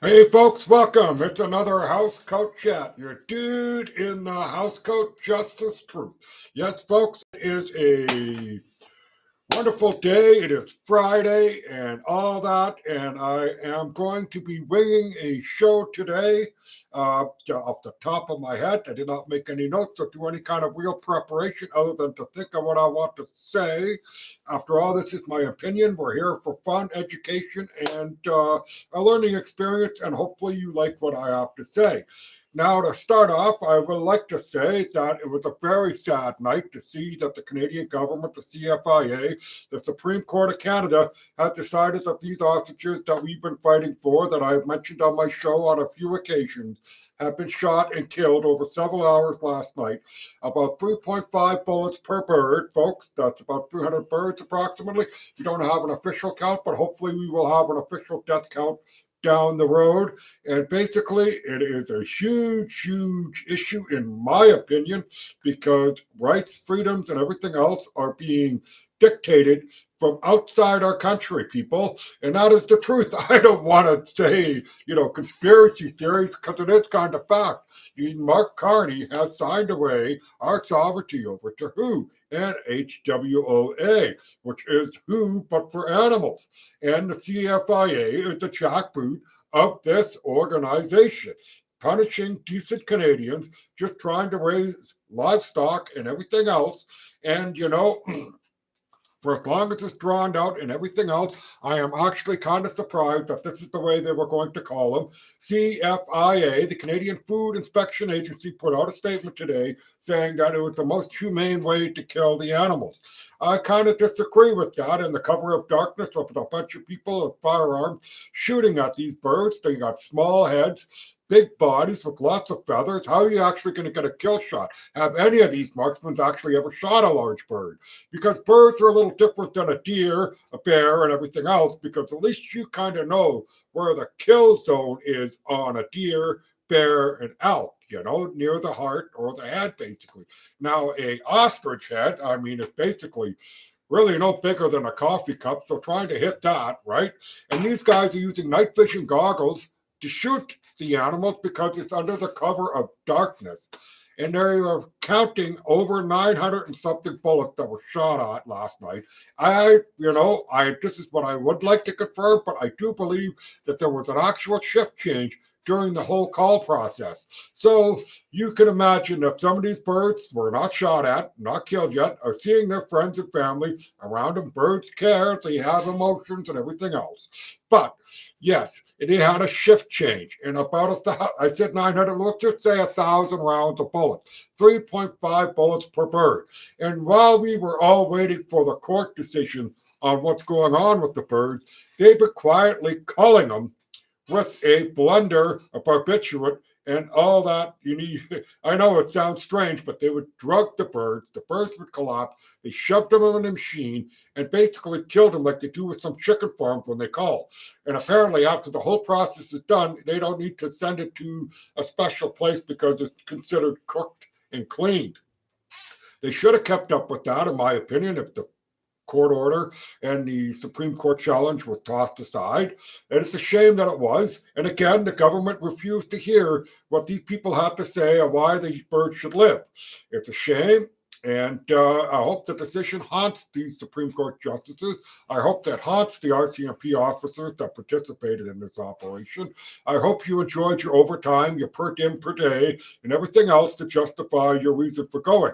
Hey folks, welcome. It's another housecoat chat. Your dude in the housecoat justice truth. Yes, folks, it is a wonderful day. It is Friday and all that, and I am going to be winging a show today off the top of my head. I did not make any notes or do any kind of real preparation other than to think of what I want to say. After all, this is my opinion. We're here for fun, education, and a learning experience, and hopefully you like what I have to say. Now, to start off, I would like to say that it was a very sad night to see that the Canadian government, the CFIA, the Supreme Court of Canada, had decided that these hostages that we've been fighting for, that I've mentioned on my show on a few occasions, have been shot and killed over several hours last night. About 3.5 bullets per bird, folks. That's about 300 birds approximately. We don't have an official count, but hopefully we will have an official death count down the road. And basically, it is a huge, huge issue, in my opinion, because rights, freedoms, and everything else are being dictated from outside our country, people. And that is the truth. I don't want to say, conspiracy theories, because it is kind of fact. Mark Carney has signed away our sovereignty over to who? And HWOA, which is who but for animals. And the CFIA is the jackboot of this organization, punishing decent Canadians, just trying to raise livestock and everything else. And, for as long as it's drawn out and everything else, I am actually kind of surprised that this is the way they were going to call them. CFIA, the Canadian Food Inspection Agency, put out a statement today saying that it was the most humane way to kill the animals. I kind of disagree with that. In the cover of darkness, with a bunch of people with firearms shooting at these birds, they got small heads, big bodies with lots of feathers. How are you actually going to get a kill shot? Have any of these marksmen actually ever shot a large bird? Because birds are a little different than a deer, a bear, and everything else, because at least you kind of know where the kill zone is on a deer, bear, and elk, near the heart or the head, basically. Now, a ostrich head, it's basically really no bigger than a coffee cup, so trying to hit that, right? And these guys are using night vision goggles to shoot the animals because it's under the cover of darkness. And they were counting over 900 and something bullets that were shot at last night. This is what I would like to confirm, but I do believe that there was an actual shift change during the whole call process. So you can imagine that some of these birds were not shot at, not killed yet, are seeing their friends and family around them. Birds care, they have emotions and everything else. But yes, it had a shift change. And about I said 900, let's just say 1,000 rounds of bullets, 3.5 bullets per bird. And while we were all waiting for the court decision on what's going on with the birds, they've been quietly culling them with a blender, a barbiturate, and all that you need. I know it sounds strange, but they would drug the birds would collapse, they shoved them in a machine, and basically killed them like they do with some chicken farms when they call. And apparently, after the whole process is done, they don't need to send it to a special place because it's considered cooked and cleaned. They should have kept up with that, in my opinion, if the court order and the Supreme Court challenge was tossed aside. And it's a shame that it was. And again, the government refused to hear what these people had to say on why these birds should live. It's a shame. And I hope the decision haunts these Supreme Court justices. I hope that haunts the RCMP officers that participated in this operation. I hope you enjoyed your overtime, your per diem per day, and everything else to justify your reason for going.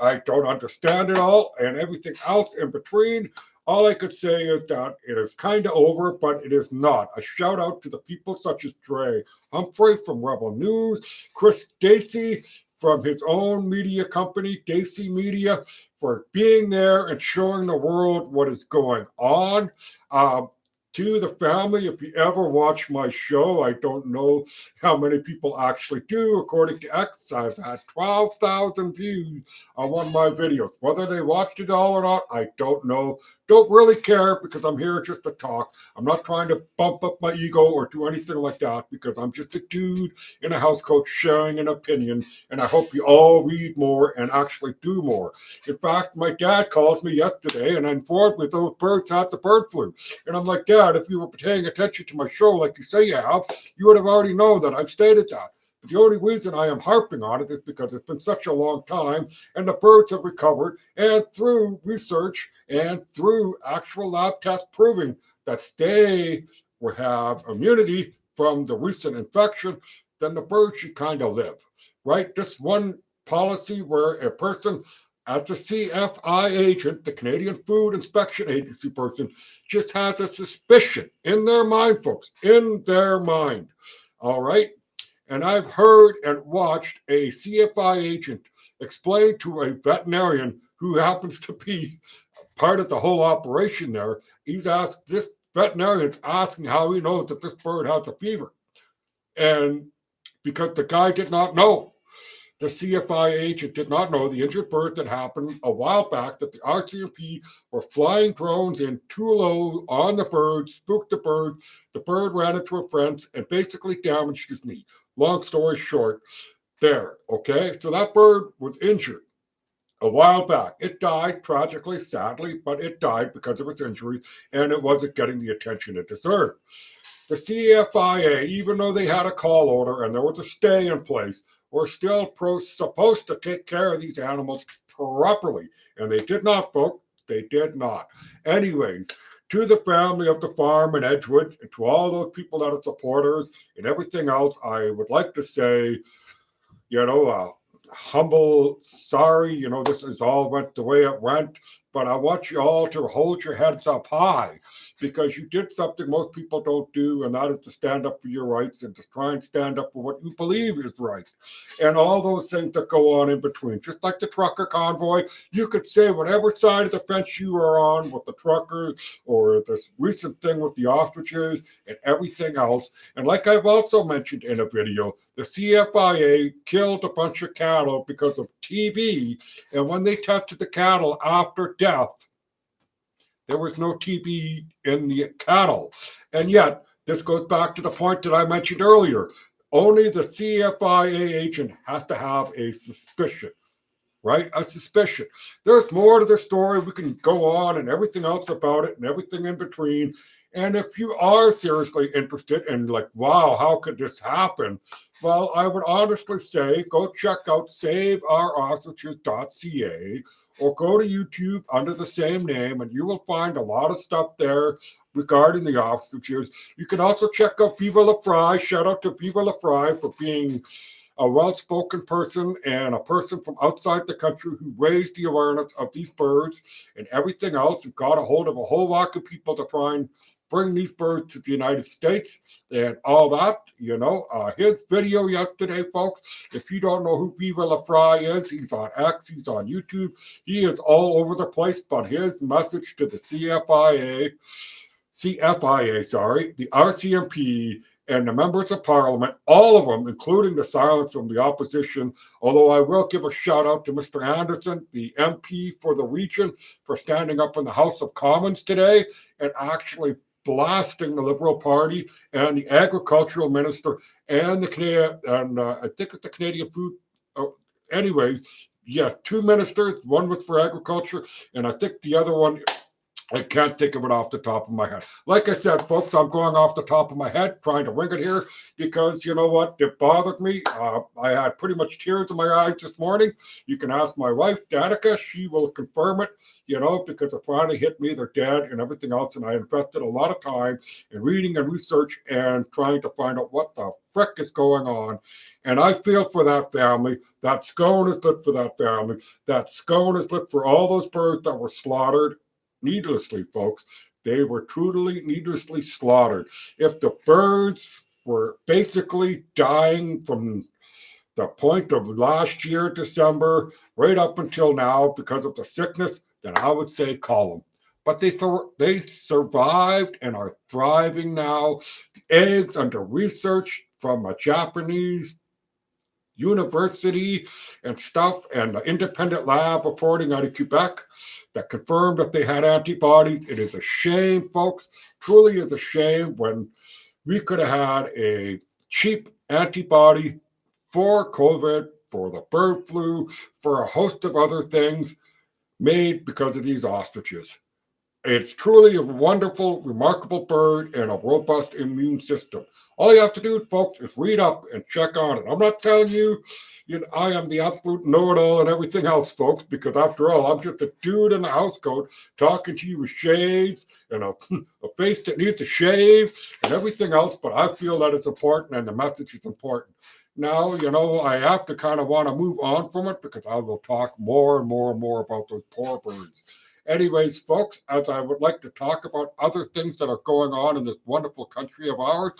I don't understand it all, and everything else in between. All I could say is that it is kind of over, but it is not. A shout out to the people such as Dre Humphrey from Rebel News, Chris Dacey from his own media company, Dacey Media, for being there and showing the world what is going on. To the family, if you ever watch my show, I don't know how many people actually do. According to X, I've had 12,000 views on one of my videos. Whether they watched it all or not, I don't know. don't really care because I'm here just to talk. I'm not trying to bump up my ego or do anything like that because I'm just a dude in a house coat sharing an opinion. And I hope you all read more and actually do more. In fact, my dad called me yesterday and informed me those birds had the bird flu. And I'm like, Dad, if you were paying attention to my show like you say you have, you would have already known that I've stated that. But the only reason I am harping on it is because it's been such a long time and the birds have recovered. And through research and through actual lab tests proving that they will have immunity from the recent infection, then the birds should kind of live, right? This one policy where a person as the CFIA agent, the Canadian Food Inspection Agency person, just has a suspicion in their mind, folks, in their mind. All right? And I've heard and watched a CFI agent explain to a veterinarian who happens to be part of the whole operation there. He's asked, this veterinarian's asking how he knows that this bird has a fever. And because the guy did not know. The CFI agent did not know the injured bird that happened a while back, that the RCMP were flying drones in too low on the bird, spooked the bird. The bird ran into a fence and basically damaged his knee. Long story short, there, okay? So that bird was injured a while back. It died tragically, sadly, but it died because of its injuries and it wasn't getting the attention it deserved. The CFIA, even though they had a call order and there was a stay in place, were still supposed to take care of these animals properly. And they did not, folks. They did not. Anyways, to the family of the farm in Edgewood, and to all those people that are supporters and everything else, I would like to say, humble sorry, this is all went the way it went, but I want you all to hold your heads up high because you did something most people don't do, and that is to stand up for your rights and to try and stand up for what you believe is right. And all those things that go on in between. Just like the trucker convoy, you could say whatever side of the fence you are on with the truckers or this recent thing with the ostriches and everything else. And like I've also mentioned in a video, the CFIA killed a bunch of cattle because of TB, and when they tested the cattle after death, there was no TB in the cattle. And yet, this goes back to the point that I mentioned earlier. Only the CFIA agent has to have a suspicion, right? A suspicion. There's more to the story. We can go on and everything else about it and everything in between. And if you are seriously interested and like, wow, how could this happen? Well, I would honestly say go check out saveourostriches.ca or go to YouTube under the same name and you will find a lot of stuff there regarding the ostriches. You can also check out Viva La Fry. Shout out to Viva La Fry for being a well-spoken person and a person from outside the country who raised the awareness of these birds and everything else and got a hold of a whole lot of people to try and bring these birds to the United States and all that, his video yesterday, folks, if you don't know who Viva La Fry is, he's on X, he's on YouTube, he is all over the place, but his message to the CFIA, the RCMP, and the members of parliament, all of them, including the silence from the opposition, although I will give a shout out to Mr. Anderson, the MP for the region, for standing up in the House of Commons today and actually blasting the Liberal Party and the agricultural minister and the Canadian, and I think it's the Canadian food. Anyways, yes, two ministers. One was for agriculture, and I think the other one, I can't think of it off the top of my head. Like I said, folks, I'm going off the top of my head, trying to wing it here, because you know what? It bothered me. I had pretty much tears in my eyes this morning. You can ask my wife, Danica. She will confirm it, because it finally hit me. They're dead and everything else, and I invested a lot of time in reading and research and trying to find out what the frick is going on. And I feel for that family. That scone is lit for that family. That scone is lit for all those birds that were slaughtered needlessly, folks. They were truly needlessly slaughtered. If the birds were basically dying from the point of last year, December, right up until now because of the sickness, then I would say call them. But they survived and are thriving now. The eggs, under research from a Japanese university and stuff, and the independent lab reporting out of Quebec that confirmed that they had antibodies. It is a shame, folks. Truly is a shame when we could have had a cheap antibody for COVID, for the bird flu, for a host of other things made because of these ostriches. It's truly a wonderful, remarkable bird and a robust immune system. All you have to do, folks, is read up and check on it. I'm not telling you, I am the absolute know-it-all and everything else, folks, because after all, I'm just a dude in a housecoat talking to you with shades and a face that needs a shave and everything else, but I feel that it's important and the message is important. Now, I have to kind of want to move on from it because I will talk more and more and more about those poor birds. Anyways, folks, as I would like to talk about other things that are going on in this wonderful country of ours,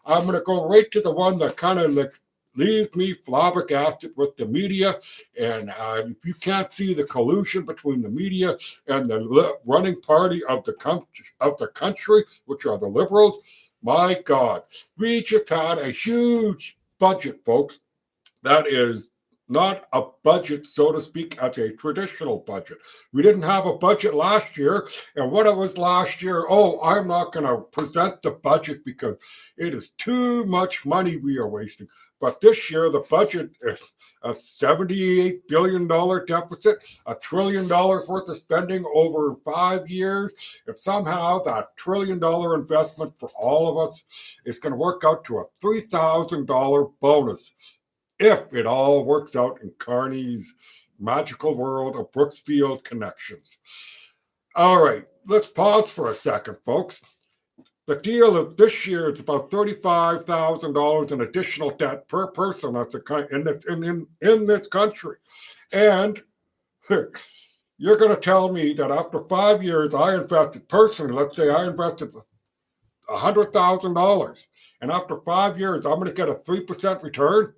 I'm going to go right to the one that kind of leaves me flabbergasted with the media. And if you can't see the collusion between the media and the running party of the country, which are the Liberals, my God, we just had a huge budget, folks. That is not a budget, so to speak, as a traditional budget. We didn't have a budget last year. And what it was last year, I'm not going to present the budget because it is too much money we are wasting. But this year, the budget is a $78 billion deficit, $1 trillion worth of spending over 5 years. And somehow that $1 trillion investment for all of us is going to work out to a $3,000 bonus, if it all works out in Carney's magical world of Brooksfield connections. All right, let's pause for a second, folks. The deal of this year is about $35,000 in additional debt per person in this country. And you're going to tell me that after 5 years, I invested personally, let's say I invested $100,000, and after 5 years, I'm going to get a 3% return?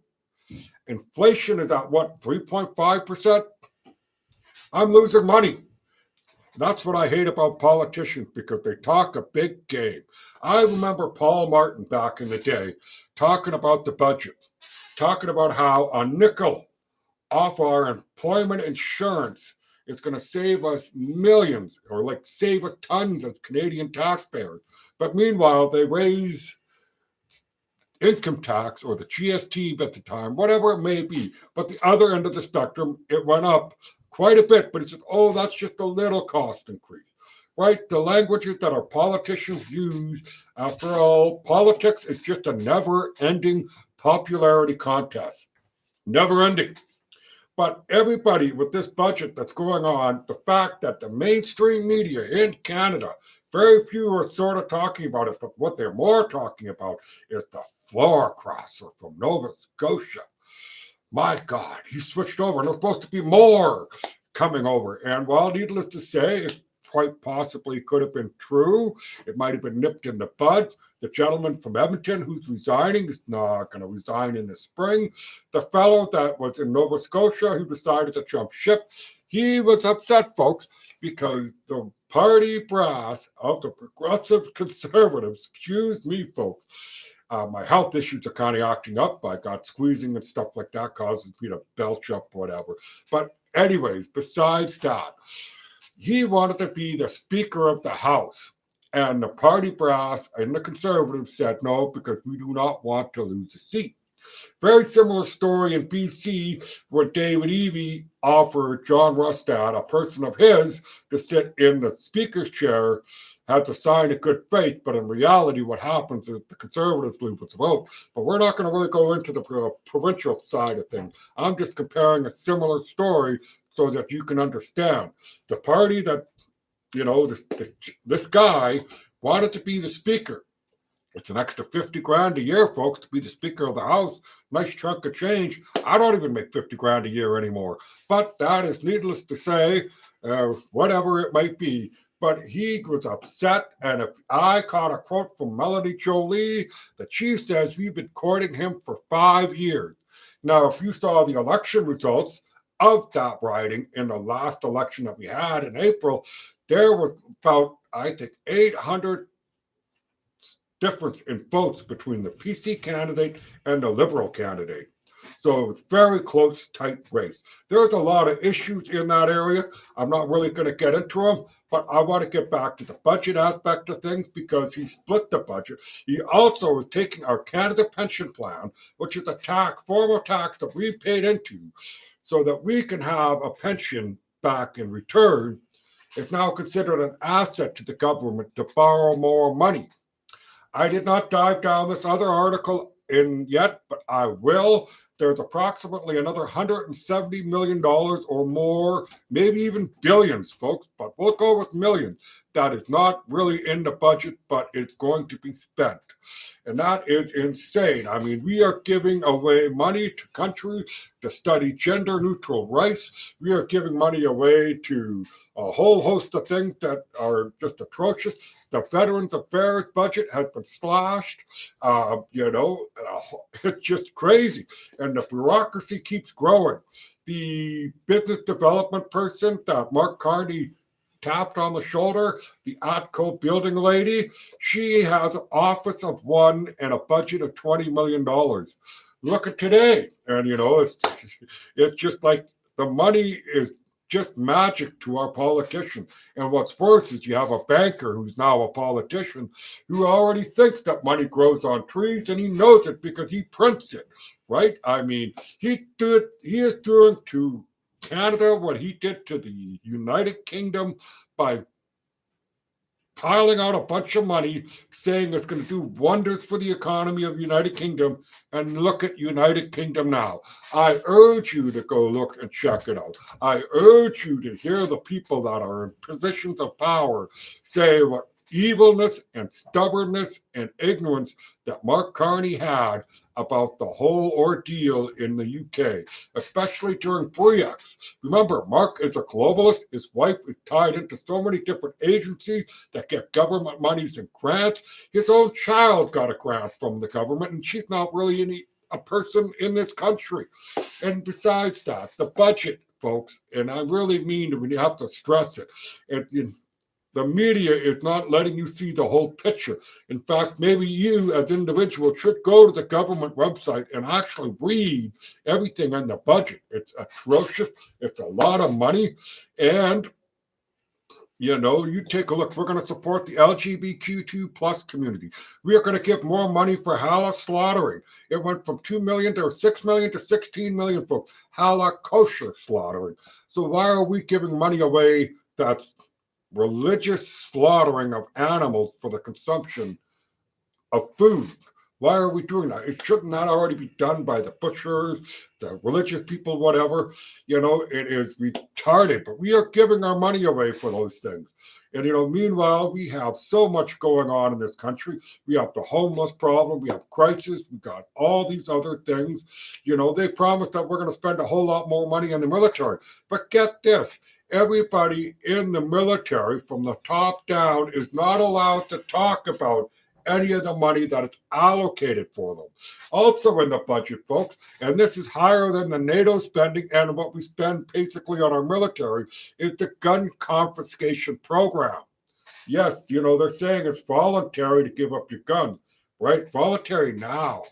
Inflation is at what, 3.5%? I'm losing money. That's what I hate about politicians, because they talk a big game. I remember Paul Martin back in the day talking about the budget, talking about how a nickel off our employment insurance is going to save us millions, or save us tons of Canadian taxpayers. But meanwhile, they raise income tax or the GST at the time, whatever it may be. But the other end of the spectrum, it went up quite a bit. But it's just, that's just a little cost increase, right? The languages that our politicians use, after all, politics is just a never-ending popularity contest. Never ending. But everybody with this budget that's going on, the fact that the mainstream media in Canada, very few are sort of talking about it, but what they're more talking about is the floor crosser from Nova Scotia. My God, he switched over, and there's supposed to be more coming over. And well, needless to say, it quite possibly could have been true. It might have been nipped in the bud. The gentleman from Edmonton who's resigning is not going to resign in the spring. The fellow that was in Nova Scotia who decided to jump ship, he was upset, folks, because the party brass of the progressive conservatives, excuse me, folks, my health issues are kind of acting up. I got squeezing and stuff like that causes me to belch up, whatever. But anyways, besides that, he wanted to be the Speaker of the House. And the party brass and the conservatives said no, because we do not want to lose a seat. Very similar story in BC, where David Eby offered John Rustad, a person of his, to sit in the Speaker's chair, had to sign a good faith. But in reality, what happens is the Conservatives lose the vote. But we're not going to really go into the provincial side of things. I'm just comparing a similar story so that you can understand. The party that, this guy wanted to be the Speaker. It's an extra 50 grand a year, folks, to be the Speaker of the House. Nice chunk of change. I don't even make 50 grand a year anymore. But that is needless to say, whatever it might be. But he was upset. And if I caught a quote from Melanie Jolie, that she says we've been courting him for 5 years. Now, if you saw the election results of that riding in the last election that we had in April, there was about, I think, 800 difference in votes between the PC candidate and the Liberal candidate. So it's very close, tight race. There's a lot of issues in that area. I'm not really going to get into them, but I want to get back to the budget aspect of things because he split the budget. He also is taking our Canada pension plan, which is a tax, formal tax that we paid into, so that we can have a pension back in return. It's now considered an asset to the government to borrow more money. I did not dive down this other article in yet, but I will. There's approximately another $170 million or more, maybe even billions, folks, but we'll go with millions. That is not really in the budget, but it's going to be spent. And that is insane. I mean, we are giving away money to countries to study gender neutral rights. We are giving money away to a whole host of things that are just atrocious. The Veterans Affairs budget has been slashed. It's just crazy. And the bureaucracy keeps growing. The business development person that Mark Carney tapped on the shoulder, the Atco building lady, she has an office of one and a budget of $20 million. Look at today. And, it's just like the money is just magic to our politicians. And what's worse is you have a banker who's now a politician who already thinks that money grows on trees, and he knows it because he prints it, right? I mean, he is doing to Canada what he did to the United Kingdom by piling out a bunch of money, saying it's going to do wonders for the economy of United Kingdom. And look at United Kingdom now. I urge you to go look and check it out. I urge you to hear the people that are in positions of power say what evilness and stubbornness and ignorance that Mark Carney had about the whole ordeal in the UK, especially during Brexit. Remember, Mark is a globalist. His wife is tied into so many different agencies that get government monies and grants. His own child got a grant from the government, and she's not really a person in this country. And besides that, the budget, folks, and I really mean when you have to stress it, the media is not letting you see the whole picture. In fact, maybe you as individuals should go to the government website and actually read everything in the budget. It's atrocious. It's a lot of money. And, you take a look. We're going to support the LGBTQ plus community. We are going to give more money for halal slaughtering. It went from 2 million to 6 million to 16 million for halal kosher slaughtering. So why are we giving money away that's religious slaughtering of animals for the consumption of food? Why are we doing that? It should not already be done by the butchers, the religious people, whatever. It is retarded, but we are giving our money away for those things. And, meanwhile, we have so much going on in this country. We have the homeless problem. We have crisis. We got all these other things. They promised that we're going to spend a whole lot more money on the military. But get this. Everybody in the military from the top down is not allowed to talk about any of the money that is allocated for them. Also in the budget, folks, and this is higher than the NATO spending and what we spend basically on our military, is the gun confiscation program. Yes, they're saying it's voluntary to give up your gun, right? Voluntary now.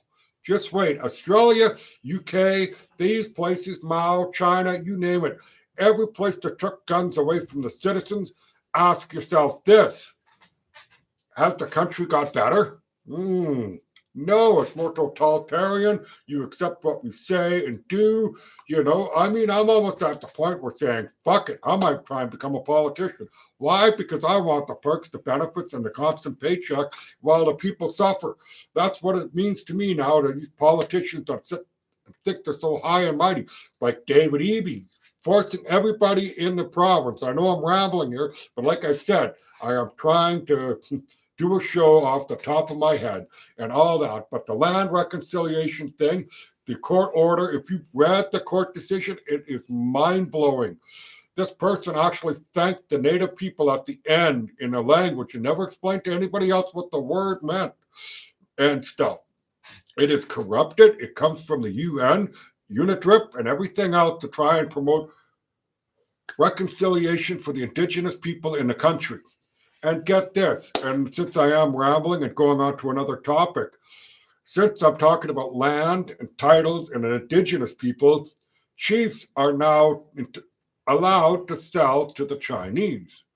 Just wait. Australia, UK, these places, Mao, China, you name it. Every place that took guns away from the citizens, ask yourself this. Has the country got better? No, it's more totalitarian. You accept what we say and do. I'm almost at the point where saying, fuck it, I might try and become a politician. Why? Because I want the perks, the benefits, and the constant paycheck while the people suffer. That's what it means to me now that these politicians that sit and think they're so high and mighty, like David Eby, forcing everybody in the province. I know I'm rambling here, but like I said, I am trying to do a show off the top of my head and all that. But the land reconciliation thing, the court order, if you've read the court decision, it is mind-blowing. This person actually thanked the Native people at the end in a language and never explained to anybody else what the word meant and stuff. It is corrupted. It comes from the UN, UNIDRIP, and everything else to try and promote reconciliation for the indigenous people in the country. And get this, and since I am rambling and going on to another topic, since I'm talking about land and titles and indigenous people, chiefs are now allowed to sell to the Chinese.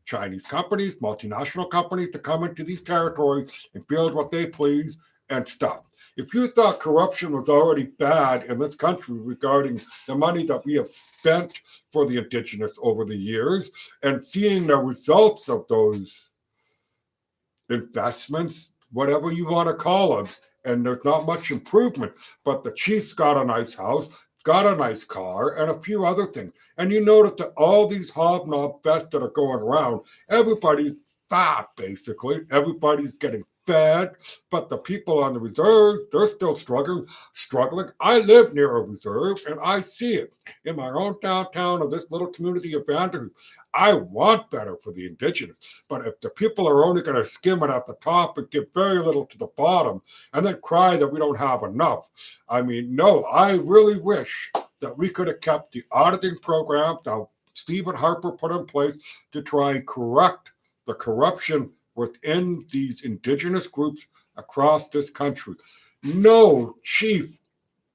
Chinese companies, multinational companies to come into these territories and build what they please and stuff. If you thought corruption was already bad in this country regarding the money that we have spent for the indigenous over the years and seeing the results of those investments, whatever you want to call them, and there's not much improvement, but the chief's got a nice house, got a nice car, and a few other things. And you notice that all these hobnob fests that are going around, everybody's fat, basically. Everybody's getting fed, but the people on the reserves, they're still struggling. I live near a reserve, and I see it in my own downtown of this little community of Vanderhoof. I want better for the indigenous, but if the people are only going to skim it at the top and give very little to the bottom and then cry that we don't have enough, I mean, no, I really wish that we could have kept the auditing program that Stephen Harper put in place to try and correct the corruption within these indigenous groups across this country. No chief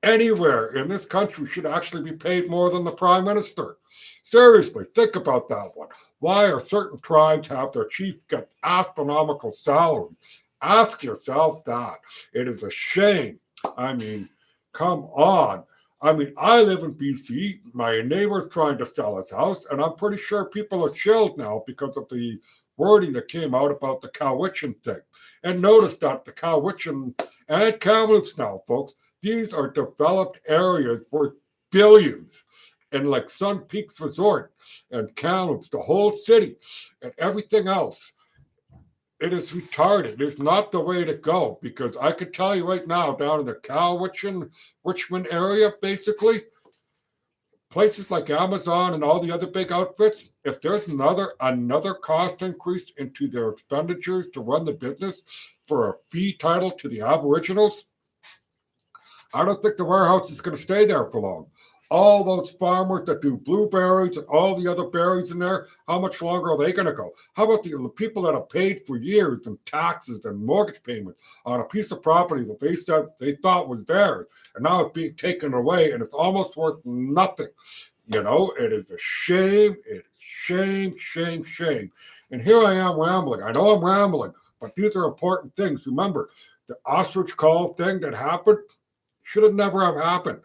anywhere in this country should actually be paid more than the prime minister. Seriously, think about that one. Why are certain tribes have their chief get astronomical salary? Ask yourself that. It is a shame. I mean, come on. I mean, I live in BC. My neighbor's trying to sell his house, and I'm pretty sure people are chilled now because of the wording that came out about the Cowichan thing. And notice that the Cowichan and Kamloops now, folks, these are developed areas worth billions. And like Sun Peaks Resort and Kamloops, the whole city and everything else, it is retarded. It is not the way to go, because I could tell you right now, down in the Cowichan, Richmond area, basically, places like Amazon and all the other big outfits, if there's another cost increase into their expenditures to run the business for a fee title to the Aboriginals, I don't think the warehouse is going to stay there for long. All those farmers that do blueberries and all the other berries in there, how much longer are they going to go? How about the people that have paid for years in taxes and mortgage payments on a piece of property that they said they thought was theirs, and now it's being taken away and it's almost worth nothing? You know, it is a shame. It is shame, shame, shame. And here I am rambling. I know I'm rambling, but these are important things. Remember, the ostrich call thing that happened should have never have happened.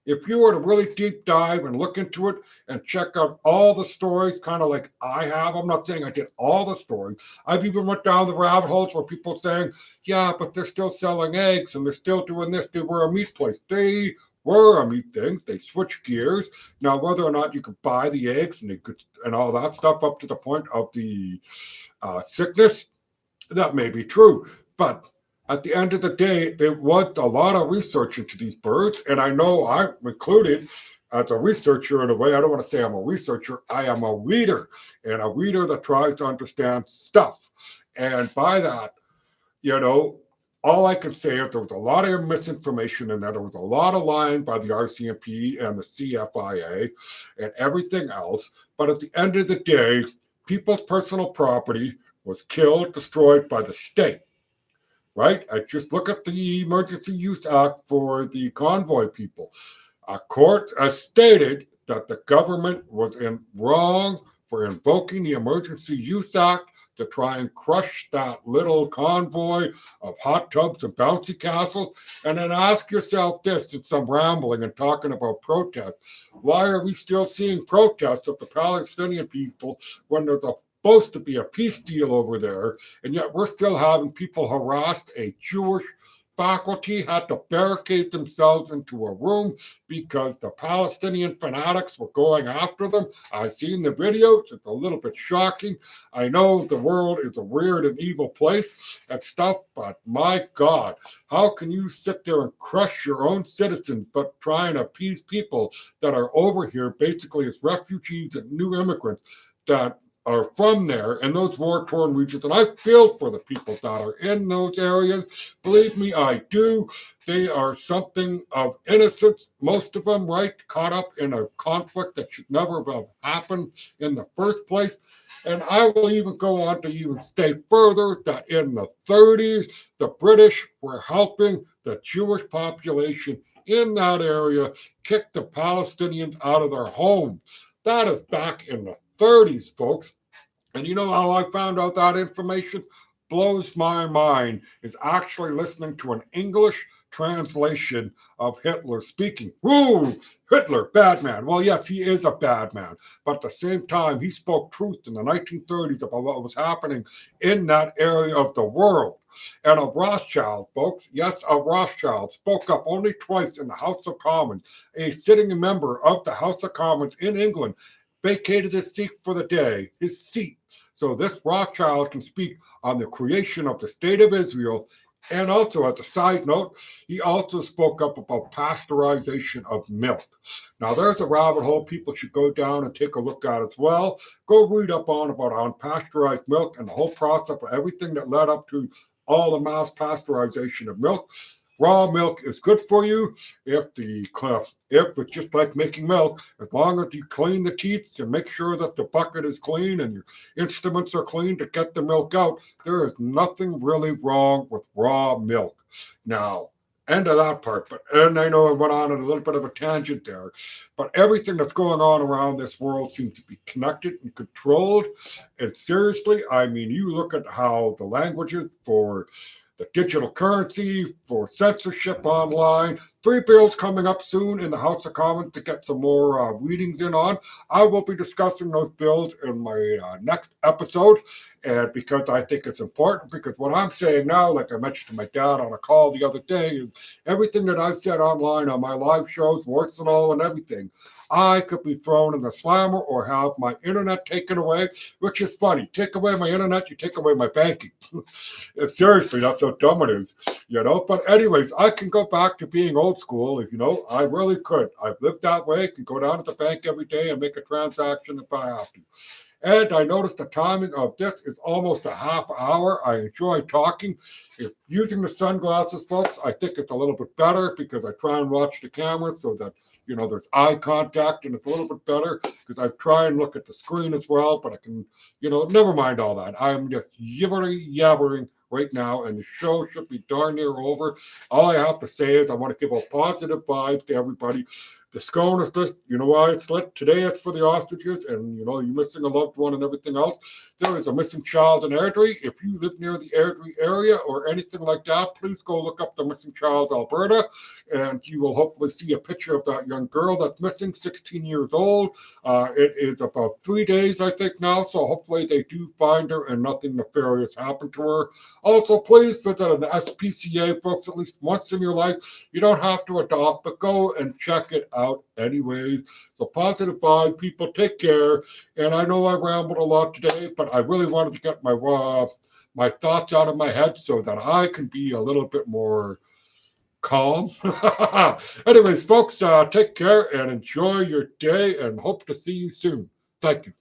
If you were to really deep dive and look into it and check out all the stories, kind of like I have, I'm not saying I did all the stories. I've even went down the rabbit holes where people saying, yeah, but they're still selling eggs and they're still doing this. They were a meat place. They were a meat thing. They switched gears. Now, whether or not you could buy the eggs and they could and all that stuff up to the point of the sickness, that may be true. But at the end of the day, there was a lot of research into these birds, and I know I'm included as a researcher in a way. I don't want to say I'm a researcher. I am a reader, and a reader that tries to understand stuff. And by that, you know, all I can say is there was a lot of misinformation in that. There was a lot of lying by the RCMP and the CFIA and everything else. But at the end of the day, people's personal property was killed, destroyed by the state. Right? I just look at the Emergency Use Act for the convoy people. A court has stated that the government was wrong for invoking the Emergency Use Act to try and crush that little convoy of hot tubs and bouncy castles. And then ask yourself this, since I'm rambling and talking about protests, why are we still seeing protests of the Palestinian people when there's supposed to be a peace deal over there, and yet we're still having people harassed? A Jewish faculty had to barricade themselves into a room because the Palestinian fanatics were going after them. I've seen the videos. It's a little bit shocking. I know the world is a weird and evil place and stuff, but my God, how can you sit there and crush your own citizens but try and appease people that are over here basically as refugees and new immigrants that are from there in those war-torn regions? And I feel for the people that are in those areas. Believe me, I do. They are something of innocence, most of them, right? Caught up in a conflict that should never have happened in the first place. And I will even go on to even state further that in the 30s, the British were helping the Jewish population in that area kick the Palestinians out of their homes. That is back in the 30s, folks. And you know how I found out that information? Blows my mind is actually listening to an English translation of Hitler speaking. Woo! Hitler, bad man. Well, yes, he is a bad man. But at the same time, he spoke truth in the 1930s about what was happening in that area of the world. And a Rothschild, folks, yes, a Rothschild spoke up only twice in the House of Commons. A sitting member of the House of Commons in England vacated his seat for the day, his seat. So this Rothschild can speak on the creation of the state of Israel. And also, as a side note, he also spoke up about pasteurization of milk. Now, there's a rabbit hole people should go down and take a look at as well. Go read up on about unpasteurized milk and the whole process of everything that led up to all the mass pasteurization of milk. Raw milk is good for you if it's just like making milk, as long as you clean the teats and make sure that the bucket is clean and your instruments are clean to get the milk out, there is nothing really wrong with raw milk. Now, end of that part. And I know I went on a little bit of a tangent there, but everything that's going on around this world seems to be connected and controlled. And seriously, I mean, you look at how the languages for the digital currency, for censorship online. 3 bills coming up soon in the House of Commons to get some more readings in on. I will be discussing those bills in my next episode, and because I think it's important, because what I'm saying now, like I mentioned to my dad on a call the other day, is everything that I've said online on my live shows, warts and all and everything, I could be thrown in the slammer or have my internet taken away, which is funny. Take away my internet, you take away my banking. Seriously, that's how dumb it is, you know. But anyways, I can go back to being old school, you know. I really could. I've lived that way. I can go down to the bank every day and make a transaction if I have to. And I noticed the timing of this is almost a half hour. I enjoy talking. If using the sunglasses, folks, I think it's a little bit better because I try and watch the camera so that, you know, there's eye contact and it's a little bit better because I try and look at the screen as well, but I can, you know, never mind all that. I'm just yabbering right now, and the show should be darn near over. All I have to say is I want to give a positive vibe to everybody. The scone is lit. You know why it's lit? Today it's for the ostriches, and you know, you're missing a loved one and everything else. There is a missing child in Airdrie. If you live near the Airdrie area or anything like that, please go look up the Missing Child Alberta, and you will hopefully see a picture of that young girl that's missing, 16 years old. It is about 3 days, I think, now, so hopefully they do find her and nothing nefarious happened to her. Also, please visit an SPCA, folks, at least once in your life. You don't have to adopt, but go and check it out anyways. So positive vibe, people, take care. And I know I rambled a lot today, but I really wanted to get my thoughts out of my head so that I can be a little bit more calm. Anyways, folks, take care and enjoy your day and hope to see you soon. Thank you.